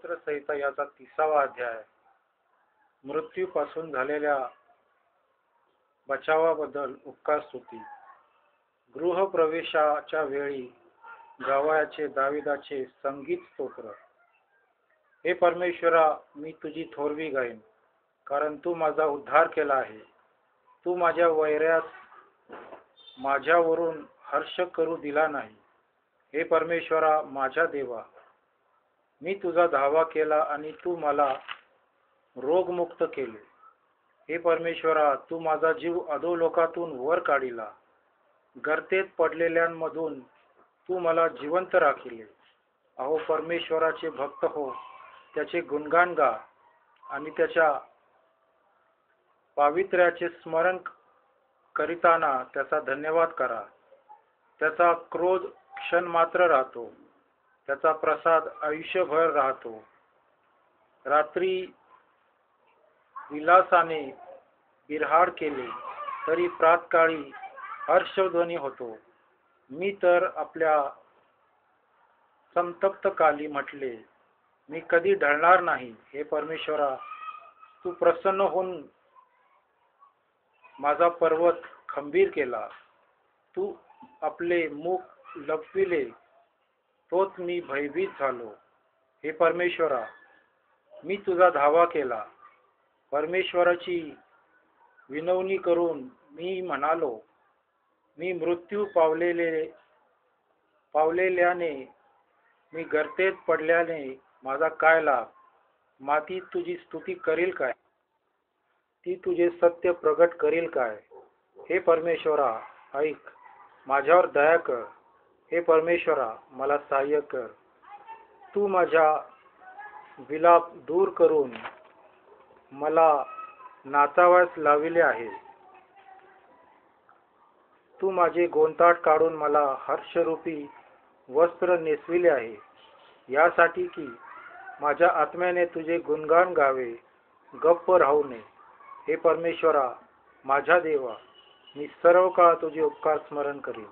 चरित्र संहिता याचा 30वा अध्याय. मृत्यूपासून झालेल्या बचावाबद्दल उपकार स्तुती. गृहप्रवेशाच्या वेळी गावाचे दाविदाचे संगीत स्तोत्र. हे परमेश्वरा, मी तुझी थोरवी गाईन, कारण तू माझा उद्धार केला आहे. तू माझ्या वैऱ्यास माझ्यावरून हर्ष करू दिला नाही. हे परमेश्वरा माझ्या देवा, मी तुझा धावा केला आणि तू मला रोगमुक्त केले. हे परमेश्वरा, तू माझा जीव अधोलोकातून वर काढिला. गर्तेत पडलेल्यांमधून तू मला जिवंत राखिले. अहो परमेश्वराचे भक्त हो, त्याचे गुणगान गा आणि त्याच्या पावित्र्याचे स्मरण करीताना त्याचा धन्यवाद करा. त्याचा क्रोध क्षण मात्र राहतो, त्याचा प्रसाद आयुष्यभर राहतो. रात्री विलासाने बिरहाड केले तरी प्रातकाळी हर्षध्वनी होतो. मी तर आपल्या संतप्त काली म्हटले, मी कधी ढळणार नाही. हे परमेश्वरा, तू प्रसन्न होऊन माझा पर्वत खंबीर केला. तू आपले मुख लपविले तोच मी भयभीत झालो. हे परमेश्वरा, मी तुझा धावा केला. परमेश्वराची विनवणी करून मी म्हणालो, मी मृत्यू पावलेल्याने, मी गर्तेत पडल्याने माझा काय लाभ. माती तुझी स्तुती करील काय, ती तुझे सत्य प्रगट करील काय. हे परमेश्वरा ऐक, माझ्यावर दया कर. हे परमेश्वरा मला सहाय्य कर. तू माझ्या विलाप दूर करून मला नाचावयास लाविले आहे. तू माझे गोंताट काढून मला हर्षरूपी वस्त्र नेसविले आहे, यासाठी की माझ्या आत्म्याने तुझे गुणगान गावे, गप्प राहू नये. हे परमेश्वरा माझ्या देवा, मी सर्व काळ तुझे उपकार स्मरण करीन.